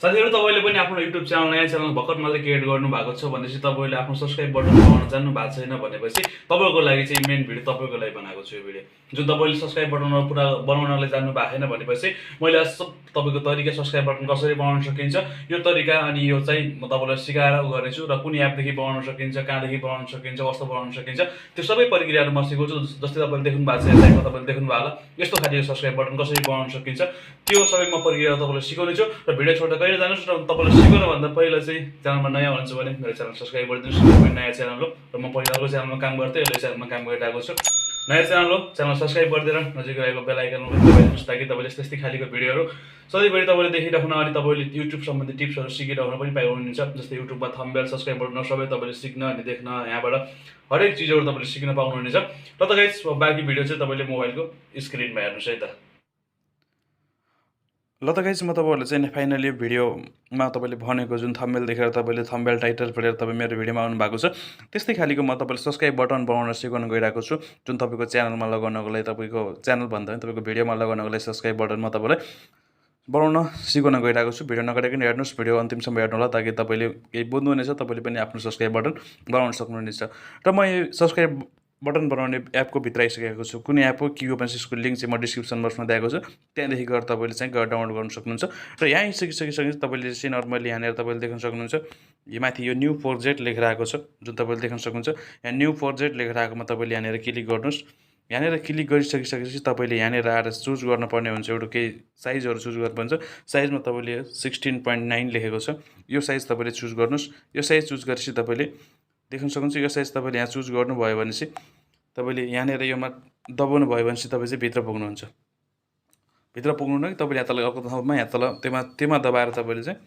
साथीहरु तपाईले पनि आफ्नो YouTube च्यानल नयाँ च्यानल भर्खर मात्रै क्रिएट गर्नु भएको छ भनेपछि तपाईले आफ्नो सब्स्क्राइब बटन दबाउन जान्नु भएको छैन भनेपछि तपाईको लागि चाहिँ मेन भिडियो तपाईको लागि बनाएको छु यो भिडियो जुन तपाईले सब्स्क्राइब बटन पुरा बनाउनलाई जान्नु भएको छैन भनेपछि मैले आज तपाईको तरिका सब्स्क्राइब बटन कसरी बनाउन सकिन्छ यो तरिका अनि यो चाहिँ म तपाईलाई सिकाएर गर्नेछु र कुन एप देखि बनाउन सकिन्छ कहाँदेखि बनाउन सकिन्छ कस्तो बनाउन सकिन्छ त्यो सबै प्रक्रियाहरु म सिकाउँछु जस्तै तपाईले देख्नु भएको छ यसमा तपाईले देख्नु भयो होला यस्तो खाले सब्स्क्राइब बटन कसरी बनाउन सकिन्छ त्यो सबै म प्रक्रिया तपाईलाई सिकाउने छु र भिडियो छोड्दा कहिले जानुस् र तपाईलाई सिकाउन भन्दा पहिला चाहिँ च्यानलमा नयाँ हुनुहुन्छ भने मेरो च्यानल सब्स्क्राइब गरिदिनुस् नयाँ च्यानल हो र म पहिला अर्को च्यानलमा काम गर्थे अहिले च्यानलमा काम गरिरहेको छु नयाँ च्यानल हो च्यानल सब्स्क्राइब गरिदिएर नजिक रहेको बेल आइकनमा पनि दबाइदिनुस् ताकि तपाईले यस्तै खालीको भिडियोहरु सधैँभरि तपाईले देखिराख्न अनि तपाईले YouTube सम्बन्धी टिप्सहरु सिकिराख्न पनि पाउनुहुन्छ जस्तै YouTube मा थम्बनेल सब्स्क्राइब बटन सबै तपाईले सिक्न अनि देख्न यहाँबाट हरेक चीजहरु तपाईले सिक्न पाउनुहुनेछ र त गाइस बाँकी भिडियो चाहिँ तपाईले मोबाइलको स्क्रिनमा हेर्नुस् है त ल त गाइस म तपाईहरुले चाहिँ फाइनली भिडियोमा तपाईले भनेको जुन थम्बनेल देखेर तपाईले थम्बनेल टाइटल पढेर तपाई मेरो भिडियोमा आउनु भएको छ त्यस्तै खालीको म तपाईले सब्स्क्राइब बटन बनाउन सिकाउन गइरहेको छु जुन तपाईको च्यानलमा लगाउनको लागि तपाईको च्यानल भन्दा पनि तपाईको भिडियोमा लगाउनको लागि सब्स्क्राइब बटन म तपाईलाई बनाउन सिकाउन गइरहेको छु भिडियो नगरिकन हेर्नुस् भिडियो अन्तिमसम्म हेर्नु होला ताकि तपाईले केही बुझ्नु हुनेछ तपाईले पनि आफ्नो सब्स्क्राइब बटन बनाउन सक्नुहुनेछ र म यो सब्स्क्राइब बटन बनाउने एपको भित्र आइसकेको छु कुन एप हो के हो भने यसको लिंक चाहिँ म डिस्क्रिप्सन बक्समा दिएको छु त्यहाँदेखि गएर तपाईले चाहिँ गएर डाउनलोड गर्न सक्नुहुन्छ र यहाँ आइसकिसकेपछि तपाईले चाहिँ नर्मली यहाँनिर तपाईले देख्न सक्नुहुन्छ यो माथि यो न्यू प्रोजेक्ट लेखेर आएको छ जुन तपाईले देख्न सक्नुहुन्छ यहाँ न्यू प्रोजेक्ट लेखेर आएकोमा तपाईले यहाँनिर क्लिक गर्नुस् यहाँनिर क्लिक गरिसकिसकेपछि तपाईले यहाँनिर आएर चुज गर्नुपर्ने हुन्छ एउटा केही साइजहरु चुज गर्नुपर्छ साइजमा तपाईले 16.9 लेखेको छ यो साइज तपाईले चुज गर्नुस् यो साइज चुज गरेपछि तपाईले देख्न सक्नुहुन्छ यो साइज तपाईले यहाँ चुज गर्नुभयो भने चाहिँ तपाईले यहाँनिर योमा दबाउनु भयो भने चाहिँ तपाई चाहिँ भित्र पुग्नुहुन्छ भित्र पुग्नु न तपाईले यहाँ तल अर्को ठाउँमा यहाँ तल त्यमा दबाएर तपाईले चाहिँ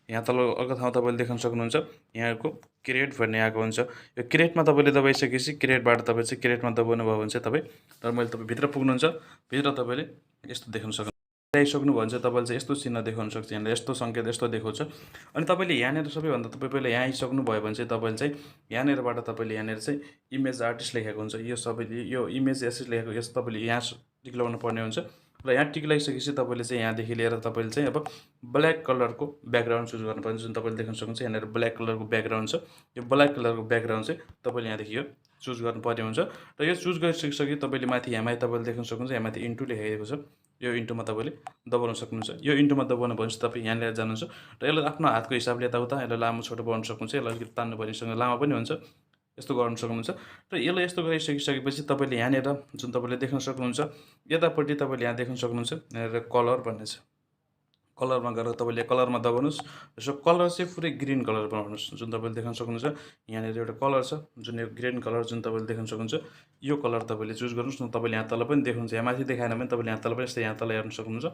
यहाँ तल अर्को ठाउँ तपाईले देख्न सक्नुहुन्छ यहाँको क्रिएट भन्ने आएको हुन्छ यो क्रिएटमा तपाईले दबाइसकेपछि क्रिएटबाट तपाई चाहिँ क्रिएटमा दबाउनु भयो भने चाहिँ तपाई नर्मली तपाई भित्र पुग्नुहुन्छ भित्र तपाईले यस्तो देख्न सक्नुहुन्छ आइसक्नु भन्छ तपाईले चाहिँ यस्तो चिन्ह देखाउन सक्छ यहाँले यस्तो संकेत यस्तो देखाउँछ अनि तपाईले यहाँनिर सबैभन्दा तपाई पहिले यहाँ आइसक्नु भयो भने चाहिँ तपाईले चाहिँ यहाँनिरबाट तपाईले यहाँनिर चाहिँ इमेज आर्टिस्ट लेखेको हुन्छ यो सबैले यो इमेज एसेस लेखेको यस तपाईले यहाँ टिक लगाउनु पर्ने हुन्छ र यहाँ टिक लगाइसकेपछि तपाईले चाहिँ यहाँदेखि लिएर तपाईले चाहिँ अब ब्ल्याक कलरको ब्याकग्राउन्ड चुज गर्नुपर्छ जुन तपाईले देख्न सक्नुहुन्छ यहाँनिर ब्ल्याक कलरको ब्याकग्राउन्ड छ यो ब्ल्याक कलरको ब्याकग्राउन्ड चाहिँ तपाईले यहाँदेखि यो चुज गर्नुपर्ने हुन्छ र यो चुज गरिसकिसके तपाईले माथि यहाँ तपाईले देख्न सक्नुहुन्छ यहाँ माथि इन्टु लेखेको छ यो इन्टुमा तपाईले दबाउन सक्नुहुन्छ यो इन्टुमा दबाउन भनेपछि तपाई यहाँ लिएर जानुहुन्छ र यसलाई आफ्नो हातको हिसाबले यताउता यसलाई लामो छोटो बनाउन सक्नुहुन्छ यसलाई अलिकति तान्नु पर्नेसँग लामो पनि हुन्छ यस्तो गर्न सक्नुहुन्छ र यसलाई यस्तो गरिसकिसकेपछि तपाईले यहाँनिर जुन तपाईले देख्न सक्नुहुन्छ यतापट्टि तपाईले यहाँ देख्न सक्नुहुन्छ यहाँनिर कलर भन्ने छ कलरमा गएर तपाईले कलरमा दबाउनुस् यसो कलर चाहिँ पुरै ग्रीन कलर बनाउनुस् जुन तपाईले देख्न सक्नुहुन्छ यहाँनिर एउटा कलर छ जुन यो ग्रीन कलर जुन तपाईले देख्न सक्नुहुन्छ यो कलर तपाईले चुज गर्नुस् न तपाईले यहाँ तल पनि देख्नुहुन्छ यहाँ माथि देखाएन भने तपाईले यहाँ तल पनि यस्तै यहाँ तल हेर्न सक्नुहुन्छ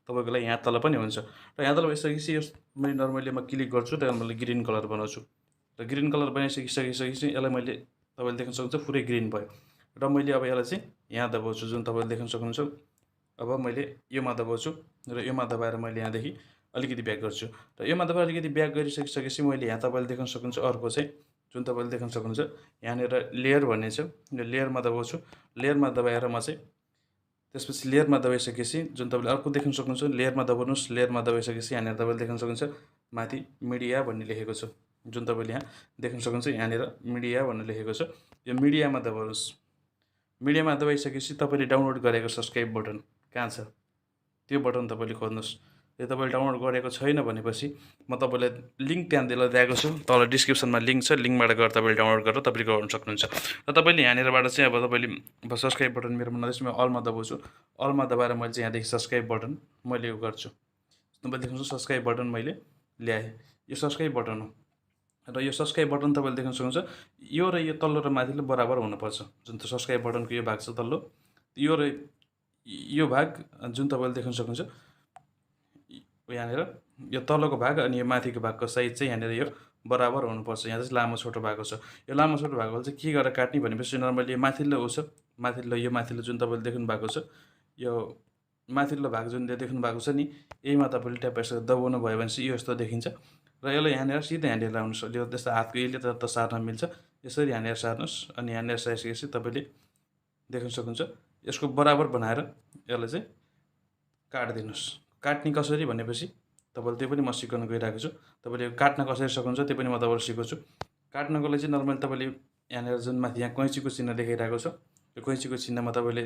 तपाईको लागि यहाँ तल पनि हुन्छ र यहाँ तल भइसकेपछि यो मैले नर्मली म क्लिक गर्छु र मैले ग्रीन कलर बनाउँछु र ग्रीन कलर बनाइसकिसकेपछि यसलाई मैले तपाईले देख्न सक्नुहुन्छ पुरै ग्रीन भयो र मैले अब यसलाई चाहिँ यहाँ दबाउँछु जुन तपाईले देख्न सक्नुहुन्छ अब मैले योमा दबाउँछु र योमा दबाएर मैले यहाँदेखि अलिकति ब्याक गर्छु र योमा दबाएर अलिकति ब्याक गरिसकिसकेपछि मैले यहाँ तपाईले देख्न सक्नुहुन्छ अर्को चाहिँ जुन तपाईले देख्न सक्नुहुन्छ यहाँनिर लेयर भन्ने छ यो लेयरमा दबाउँछु लेयरमा दबाएर म चाहिँ त्यसपछि लेयरमा दबाइसकेपछि जुन तपाईले अर्को देख्न सक्नुहुन्छ लेयरमा दबाउनुस् लेयरमा दबाइसकेपछि यहाँनिर तपाईले देख्न सक्नुहुन्छ माथि मिडिया भन्ने लेखेको छ जुन तपाईले यहाँ देख्न सक्नुहुन्छ यहाँनिर मिडिया भन्ने लेखेको छ यो मिडियामा दबाउनुस् मिडियामा दबाइसकेपछि तपाईले डाउनलोड गरेको सब्स्क्राइब बटन कहाँ छ त्यो बटन तपाईले खोज्नुस् यो तपाईले डाउनलोड गरेको छैन भनेपछि म तपाईलाई लिंक त्यहाँ दिएको छु तल डिस्क्रिप्सनमा लिंक छ लिंकबाट गएर तपाईले डाउनलोड गरेर तपाईले गर्न सक्नुहुन्छ र तपाईले यहाँनिरबाट चाहिँ अब तपाईले सब्स्क्राइब बटन मेरोमा नदेश म अलमा दबाउँछु अलमा दबाएर मैले चाहिँ यहाँदेखि सब्स्क्राइब बटन मैले यो गर्छु तपाईले देख्नुहुन्छ सब्स्क्राइब बटन मैले ल्याए यो सब्स्क्राइब बटन हो र यो सब्स्क्राइब बटन तपाईले देख्न सक्नुहुन्छ यो र यो तल्लो र माथिल्लो बराबर हुनुपर्छ जुन त सब्स्क्राइब बटनको यो भाग छ तल्लो यो र यो भाग जुन तपाईले देख्न सक्नुहुन्छ यहाँनिर यो तल्लोको भाग अनि यो माथिको भागको साइज चाहिँ यहाँनिर यो बराबर हुनुपर्छ यहाँ चाहिँ लामो छोटो भएको छ यो लामो छोटो भएको चाहिँ के गरेर काट्ने भनेपछि नर्मली यो माथिल्लो हो छ यो माथिल्लो जुन तपाईले देख्नु भएको छ यो माथिल्लो भाग जुन देख्नु भएको छ नि यहीमा तपाईले ट्याप गरेर दबाउनु भयो भने चाहिँ यो यस्तो देखिन्छ र यसलाई यहाँनिर सिधै यहाँनिर लाउनुस् यो त्यस्तो हातको यसले त सार्न मिल्छ यसरी यहाँनिर सार्नुस् अनि यहाँनिर सारिसकेपछि तपाईले देख्न सक्नुहुन्छ यसको बराबर बनाएर यसलाई चाहिँ काट्दिनुस् काट्ने कसरी भनेपछि तपाईँले त्यो पनि म सिकाउन गइरहेको छु। तपाईँले काट्न कसरी सक्नुहुन्छ त्यो पनि म तपाईँलाई सिकाउँछु। काट्नको लागि चाहिँ नर्मली तपाईँले यहाँनिर जुन माथि यहाँ कैँचीको चिन्ह देखाइरहेको छ, यो कैँचीको चिन्हमा तपाईँले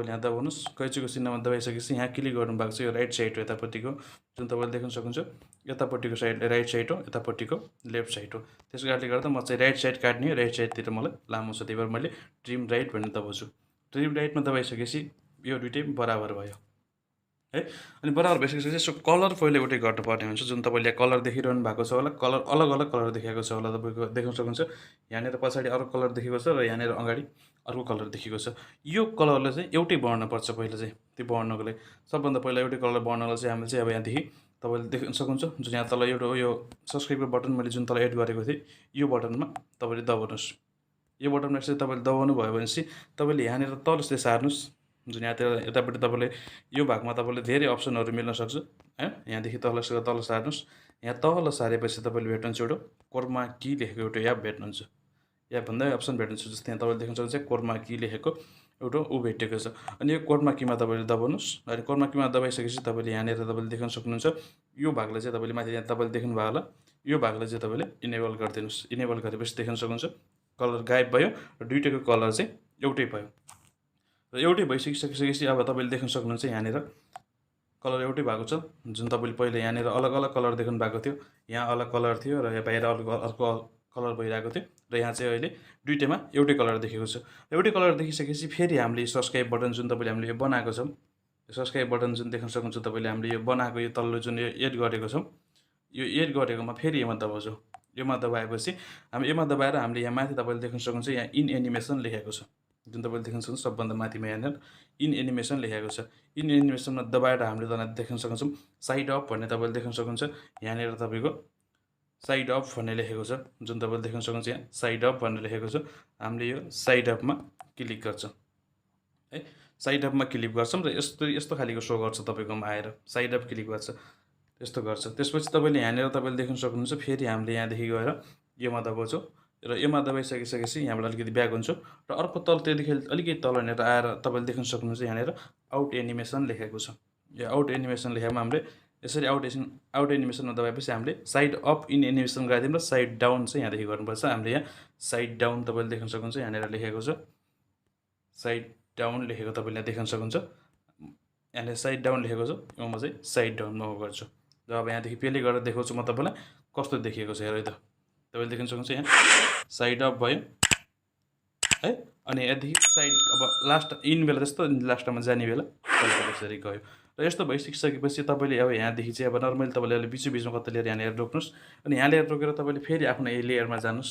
यहाँ दबाउनुहोस्। कैँचीको चिन्हमा दबाइसकेपछि यहाँ क्लिक गर्नुभएको छ, यो राइट साइड हो यतापट्टिको, जुन तपाईँले देख्न सक्नुहुन्छ। यतापट्टिको साइड राइट साइड हो, यतापट्टिको लेफ्ट साइड हो। त्यसको कारणले गर्दा म चाहिँ राइट साइड काट्ने हो, राइट साइडतिर मलाई लामो छ, त्यही भएर मैले ट्रिम राइट भन्ने दबाउँछु। ट्रिम राइटमा दबाइसकेपछि यो दुइटै बराबर भयो है। अनि बराबर भइसकेपछि यसो कलर पहिले एउटै गर्नुपर्ने हुन्छ। जुन तपाईँले कलर देखिरहनु भएको छ होला, कलर अलग अलग कलर देखाएको छ होला, तपाईँको देख्न सक्नुहुन्छ। यहाँनिर पछाडि अर्को कलर देखेको छ र यहाँनिर अगाडि अर्को कलर देखेको छ। यो कलरलाई चाहिँ एउटै बढ्नुपर्छ पहिला चाहिँ। त्यो बढ्नको लागि सबभन्दा पहिला एउटै कलर बढ्नलाई चाहिँ हामीले चाहिँ अब यहाँदेखि तपाईँले देख्न सक्नुहुन्छ, जुन यहाँ तल एउटा यो सब्सक्राइबको बटन मैले जुन तल एड गरेको थिएँ, यो बटनमा तपाईँले दबाउनुहोस्। यो बटनमा यसरी तपाईँले दबाउनु भयो भनेपछि तपाईँले यहाँनिर तल यसरी सार्नुहोस्। जुन यहाँतिर यतापट्टि तपाईँले यो भागमा तपाईँले धेरै अप्सनहरू मिल्न सक्छ है। यहाँदेखि तल सार्नुहोस्। यहाँ तल सारेपछि तपाईँले भेट्नुहुन्छ एउटा कोर्मा की लेखेको एउटा एप भेट्नुहुन्छ। या भन्दा अप्सन भेट्नुहुन्छ। जस्तै यहाँ तपाईँले देख्न सक्नुहुन्छ कोर्मा की लेखेको एउटा भेटेको छ। अनि यो कोर्मा कीमा तपाईँले दबाउनुहोस्। अनि कोर्मा कीमा दबाइसकेपछि तपाईँले यहाँनिर तपाईँले देख्न सक्नुहुन्छ, यो भागलाई चाहिँ तपाईँले माथि यहाँ तपाईँले देख्नुभयो होला, यो भागलाई चाहिँ तपाईँले इनेबल गरिदिनुहोस्। इनेबल गरेपछि देख्न सक्नुहुन्छ कलर गायब भयो र दुइटैको कलर चाहिँ एउटै भयो। र एउटै भइसकिसकेपछि अब तपाईँले देख्न सक्नुहुन्छ यहाँनिर कलर एउटै भएको छ। जुन तपाईँले पहिला यहाँनिर अलग अलग कलर देख्नु भएको थियो, यहाँ अलग कलर थियो र यहाँ बाहिर अर्को कलर भइरहेको थियो, र यहाँ चाहिँ अहिले दुइटैमा एउटै कलर देखेको छ। एउटै कलर देखिसकेपछि फेरि हामीले सब्सक्राइब बटन जुन तपाईँले हामीले यो बनाएको छौँ, यो सब्सक्राइब बटन जुन देख्न सक्नुहुन्छ तपाईँले हामीले यो बनाएको यो तल्लो जुन यो एड गरेको छौँ, यो एड गरेकोमा फेरि यसमा दबाउँछौँ। यसमा दबाएपछि हामी यसमा दबाएर हामीले यहाँ माथि तपाईँले देख्न सक्नुहुन्छ यहाँ इन एनिमेसन लेखेको छ। जुन तपाईँले देख्न सक्नुहुन्छ सबभन्दा माथिमा यहाँनिर इन एनिमेसन लेखेको छ। इन एनिमेसनमा दबाएर हामीले तपाईँ देख्न सक्छौँ साइड अप भन्ने तपाईँले देख्न सक्नुहुन्छ। यहाँनिर तपाईँको साइड अप भन्ने लेखेको छ। जुन तपाईँले देख्न सक्नुहुन्छ यहाँ साइड अप भनेर लेखेको छ। हामीले यो साइड अपमा क्लिक गर्छौँ है। साइड अपमा क्लिक गर्छौँ र यस्तो खालको सो गर्छ तपाईँकोमा आएर, साइड अप क्लिक गर्छ यस्तो गर्छ। त्यसपछि तपाईँले यहाँनिर तपाईँले देख्न सक्नुहुन्छ फेरि हामीले यहाँदेखि गएर योमा दबाउँछौँ र योमा दबाइसकेपछि यहाँबाट अलिकति ब्याक हुन्छ र अर्को तल त्यहाँदेखि अलिकति तलनिर आएर तपाईँले देख्न सक्नुहुन्छ यहाँनिर आउट एनिमेसन लेखेको छ। यो आउट एनिमेसन लेखेमा हामीले यसरी आउट एनिमेसनमा दबाएपछि हामीले साइड अप इन एनिमेसन गराइदिउँ र साइड डाउन चाहिँ यहाँदेखि गर्नुपर्छ। हामीले यहाँ साइड डाउन तपाईँले देख्न सक्नुहुन्छ यहाँनिर लेखेको छ, साइड डाउन लेखेको तपाईँले देख्न सक्नुहुन्छ। यहाँनिर साइड डाउन लेखेको छ, म चाहिँ साइड डाउनमा गर्छु। र अब यहाँदेखि पेले गरेर देखाउँछु म तपाईँलाई कस्तो देखिएको छ। हेर त तपाईँले देख्न सक्नुहुन्छ यहाँ साइड अप भयो है। अनि यहाँदेखि साइड अब लास्ट इन बेला जस्तो लास्टमा जाने बेला यसरी गयो। र यस्तो भइसकिसकेपछि तपाईँले अब यहाँदेखि चाहिँ अब नर्मली तपाईँले बिचमा कता लिएर यहाँनिर रोक्नुहोस्। अनि यहाँ लिएर रोकेर तपाईँले फेरि आफ्नो यो लेयरमा जानुहोस्।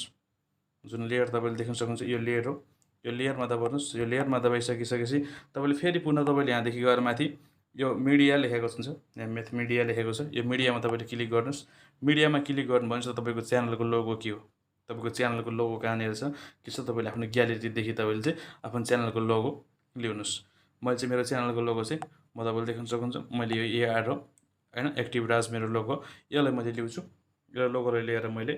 जुन लेयर तपाईँले देख्न सक्नुहुन्छ यो लेयर हो, यो लेयरमा दबाउनुहोस्। यो लेयरमा दबाइसकिसकेपछि तपाईँले फेरि पुनः तपाईँले यहाँदेखि गएर माथि यो मिडिया लेखेको हुन्छ, यहाँ मेथ मिडिया लेखेको छ। यो मिडियामा तपाईँले क्लिक गर्नुहोस्। मिडियामा क्लिक गर्नुभयो भने चाहिँ तपाईँको च्यानलको लोगो के हो, तपाईँको च्यानलको लोगो कहाँनिर छ के छ, तपाईँले आफ्नो ग्यालेरीदेखि तपाईँले चाहिँ आफ्नो च्यानलको लोगो ल्याउनुहोस्। मैले चाहिँ मेरो च्यानलको लोगो चाहिँ म तपाईँले देख्न सक्नुहुन्छ, मैले यो एआर हो होइन, एक्टिभ राज मेरो लोगो, यसलाई मैले ल्याउँछु। यो लोगोलाई लिएर मैले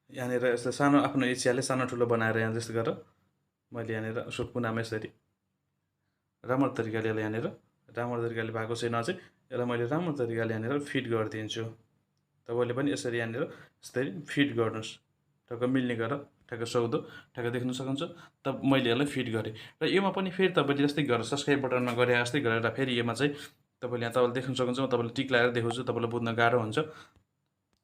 यहाँनिर यस्तो सानो आफ्नो इच्छाले सानो ठुलो बनाएर यहाँ जस्तो गरेर मैले यहाँनिर कुनामा यसरी राम्रो तरिकाले यसलाई यहाँनिर राम्रो तरिकाले भएको छैन चाहिँ यसलाई मैले राम्रो तरिकाले यहाँनिर फिट गरिदिन्छु। तपाईँले पनि यसरी यहाँनिर यस्तरी फिट गर्नुहोस्, ठ्याक्क मिल्ने गरेर ठ्याक्क सक्दो ठ्याक्क देख्न सक्नुहुन्छ। तब मैले यसलाई फिट गरेँ र योमा पनि फेरि तपाईँले जस्तै गरेर सब्सक्राइब बटनमा गरे जस्तै गरेर फेरि योमा चाहिँ तपाईँले यहाँ तपाईँले देख्न सक्नुहुन्छ। म तपाईँले टिक लगाएर देखाउँछु, तपाईँलाई बुझ्न गाह्रो हुन्छ।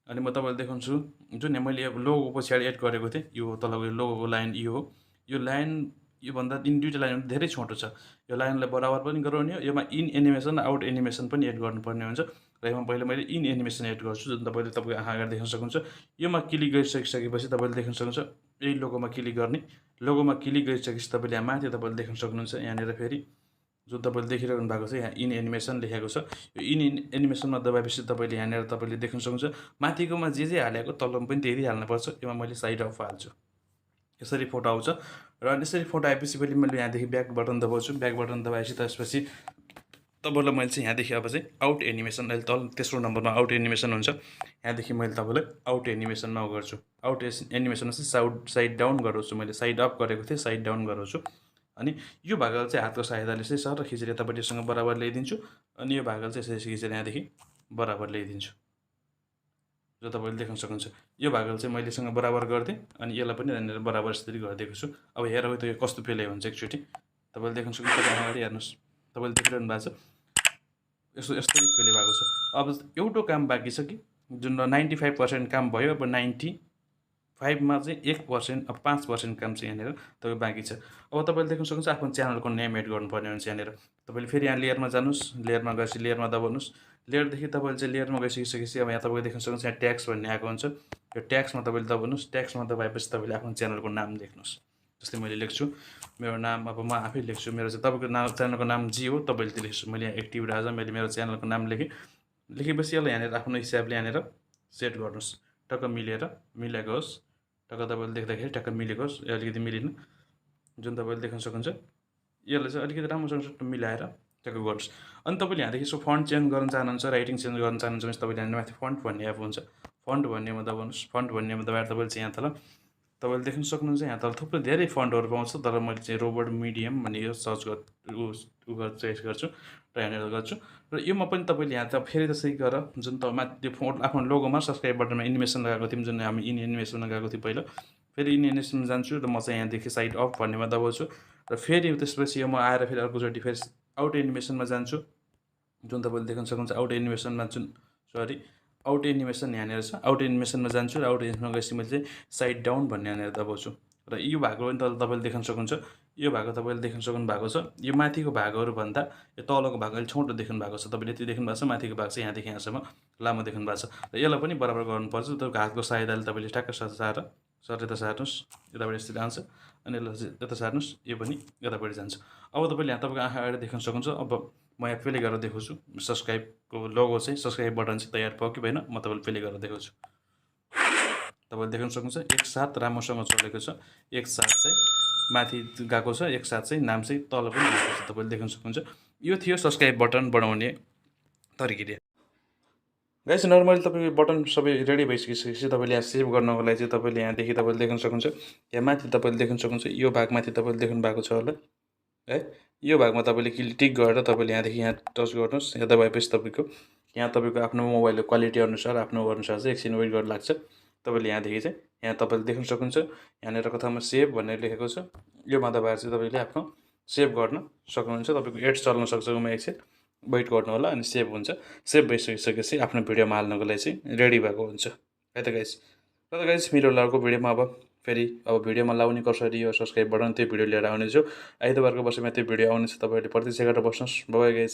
अनि म तपाईँले देखाउँछु जुन मैले अब लोगो पछाडि एड गरेको थिएँ, यो तलको लोगोको लाइन यो हो। यो लाइन योभन्दा दुईवटा लाइन धेरै छोटो छ। यो लाइनलाई बराबर पनि गराउने हो, योमा इन एनिमेसन आउट एनिमेसन पनि एड गर्नुपर्ने हुन्छ। र यसमा पहिले मैले इन एनिमेसन एड गर्छु, जुन तपाईँले तपाईँको आँखा अगाडि देख्न सक्नुहुन्छ। योमा क्लिक गरिसकिसकेपछि तपाईँले देख्न सक्नुहुन्छ यही लोगोमा क्लिक गर्ने। लोगोमा क्लिक गरिसकेपछि तपाईँले यहाँ माथि तपाईँले देख्न सक्नुहुन्छ यहाँनिर फेरि जुन तपाईँले देखिरहनु भएको छ यहाँ इन एनिमेसन लेखेको छ। यो इन एनिमेसनमा दबाएपछि तपाईँले यहाँनिर तपाईँले देख्न सक्नुहुन्छ माथिकोमा जे हालेको तलमा पनि त्यही हाल्नुपर्छ। यसमा मैले साइड अफ हाल्छु, यसरी फोटो आउँछ। र यसरी फोटो आएपछि फेरि मैले यहाँदेखि ब्याक बटन दबाउँछु। ब्याक बटन दबाएपछि त्यसपछि तपाईँलाई मैले चाहिँ यहाँदेखि अब चाहिँ आउट एनिमेसन अहिले तल तेस्रो नम्बरमा आउट एनिमेसन हुन्छ। यहाँदेखि मैले तपाईँलाई आउट एनिमेसनमा गर्छु। आउट एनिमेसनमा चाहिँ साइड डाउन गराउँछु। मैले साइड अप गरेको थिएँ, साइड डाउन गराउँछु। अनि यो भागल चाहिँ हातको सहायताले चाहिँ सर खिचेर तपाईँले योसँग बराबर ल्याइदिन्छु अनि यो भागल चाहिँ यसरी खिचेर यहाँदेखि बराबर ल्याइदिन्छु। जो तपाईँले देख्न सक्नुहुन्छ यो भागल चाहिँ मैले सँग बराबर गरिदिएँ अनि यसलाई पनि यहाँनिर बराबर यसरी गरिदिएको छु। अब हेरौँ त यो कस्तो पेले हुन्छ एकचोटि तपाईँले देख्न सक्नुहुन्छ। तपाईँ अगाडि हेर्नुहोस्, तपाईँले देखिरहनु भएको छ यस्तो यस्तै फेले भएको छ। अब एउटा काम बाँकी छ कि जुन 95% काम भयो। अब 95मा चाहिँ 1% अब 5% काम चाहिँ यहाँनिर तपाईँको बाँकी छ। अब तपाईँले देख्न सक्नुहुन्छ आफ्नो च्यानलको नेम एड गर्नुपर्ने हुन्छ यहाँनिर। तपाईँले फेरि यहाँ लेयरमा जानुहोस्, लेयरमा गएपछि लेयरमा दबाउनुहोस्। लेयरदेखि तपाईँले चाहिँ लेयरमा गइसकेपछि अब यहाँ तपाईँले देख्न सक्नुहुन्छ यहाँ ट्याक्स भन्ने आएको हुन्छ। यो ट्याक्समा तपाईँले दबाउनुहोस्। ट्याक्समा दबाएपछि तपाईँले आफ्नो च्यानलको नाम लेख्नुहोस्। जस्तै मैले लेख्छु मेरो नाम, अब म आफै लेख्छु मेरो चाहिँ तपाईँको नाम च्यानलको नाम जे हो तपाईँले त्यो लेख्छु। मैले यहाँ एक्टिभ राजा मैले मेरो च्यानलको नाम लेखेँ। लेखेपछि यसलाई यहाँनिर आफ्नो हिसाबले यहाँनिर सेट गर्नुहोस्। टक्क मिलाएको होस्, टक्क तपाईँले देख्दाखेरि टक्क मिलेको होस्। यो अलिकति मिलेन जुन तपाईँले देख्न सक्नुहुन्छ। यसलाई चाहिँ अलिकति राम्रोसँग मिलाएर टक्क गर्नुहोस्। अनि तपाईँले यहाँदेखि यसो फन्ट चेन्ज गर्न चाहनुहुन्छ, राइटिङ चेन्ज गर्न चाहनुहुन्छ भने तपाईँले यहाँनिर माथि फन्ट भन्ने एप हुन्छ, फन्ट भन्नेमा दबाउनुहोस्। फन्ट भन्नेमा दबाएर तपाईँले चाहिँ यहाँ तल तपाईँले देख्न सक्नुहुन्छ यहाँ तल थुप्रै धेरै फन्टहरू पाउँछ। तर मैले चाहिँ रोबोट मिडियम भन्ने यो सर्च चोइस गर्छु र यहाँनिर गर्छु। र योमा पनि तपाईँले यहाँ त फेरि त्यसै गरेर जुन त माथि त्यो फोन आफ्नो लोगोमा सब्सक्राइब बटनमा एनिमेसन लगाएको थियौँ, जुन हामी एनिमेसन लगाएको थियौँ पहिला, फेरि एनिमेसनमा जान्छु र म चाहिँ यहाँदेखि साइड अफ भन्नेमा दबाउँछु। र फेरि त्यसपछि म आएर फेरि अर्कोचोटि फेरि आउट एनिमेसनमा जान्छु। जुन तपाईँले देख्न सक्नुहुन्छ आउट एनिमेसनमा आउट एनिमेसन यहाँनिर छ। आउट एनिमेसनमा जान्छु र आउट एनिमेसनमा गएपछि मैले चाहिँ साइड डाउन भन्ने यहाँनिर दबाउँछु। र यो भागको पनि तपाईँले देख्न सक्नुहुन्छ। यो भागको तपाईँले देख्न सक्नु भएको छ। यो माथिको भागहरूभन्दा यो तलको भाग अलिक छोटो देख्नु भएको छ। तपाईँले यति देख्नु भएको छ। माथिको भाग चाहिँ यहाँदेखि यहाँसम्म लामो देख्नु भएको छ। र यसलाई पनि बराबर गर्नुपर्छ। तपाईँको हातको सहायताले तपाईँले ठ्याक्क सर यता सार्नुहोस्, यताबाट यसरी आउँछ अनि यसलाई चाहिँ यता सार्नुहोस्, यो पनि यतापट्टि जान्छ। अब तपाईँले यहाँ तपाईँको आँखा अगाडि देख्न सक्नुहुन्छ। अब म यहाँ प्ले गरेर देखाउँछु। सब्सक्राइबको लोगो चाहिँ सब्सक्राइब बटन चाहिँ तयार भयो कि भएन म तपाईँले प्ले गरेर देखाउँछु। तपाईँले देख्न सक्नुहुन्छ एकसाथ राम्रोसँग चलेको छ। एकसाथ चाहिँ माथि गएको छ, एकसाथ चाहिँ नाम चाहिँ तल पनि गएको छ। तपाईँले देख्न सक्नुहुन्छ। यो थियो सब्सक्राइब बटन बनाउने तरिका। गाइस नर्मली तपाईँको बटन सबै रेडी भइसकेपछि तपाईँले यहाँ सेभ गर्नको लागि चाहिँ तपाईँले यहाँदेखि तपाईँले देख्न सक्नुहुन्छ यहाँ माथि तपाईँले देख्न सक्नुहुन्छ यो भागमाथि तपाईँले देख्नु भएको छ होला है। यो भागमा तपाईँले टिक गरेर तपाईँले यहाँदेखि यहाँ टच गर्नुहोस्। यहाँ दबाएपछि तपाईँको आफ्नो मोबाइलको क्वालिटी अनुसार आफ्नो अनुसार चाहिँ एकछिन वेट गर्नु लाग्छ। तपाईँले यहाँदेखि चाहिँ यहाँ तपाईँले देख्न सक्नुहुन्छ यहाँनिर कथामा सेभ भनेर लेखेको छ। योमा दबाएर चाहिँ तपाईँले आफ्नो सेभ गर्न सक्नुहुन्छ। तपाईँको एड्स चल्न सक्छ। म एकछिन वेट गर्नु होला अनि सेभ हुन्छ। सेभ भइसकेपछि आफ्नो भिडियोमा हाल्नको लागि चाहिँ रेडी भएको हुन्छ है त गाइस। र त गाइस मेरो अर्को भिडियोमा अब भिडियोमा लाउने कसरी यो सब्सक्राइब बटन त्यो भिडियो लिएर आउनेछु। आइतबारको बसैमा त्यो भिडियो आउनेछ। तपाईँहरूले प्रतीक्षा गरेर बस्नुहोस्। Bye guys.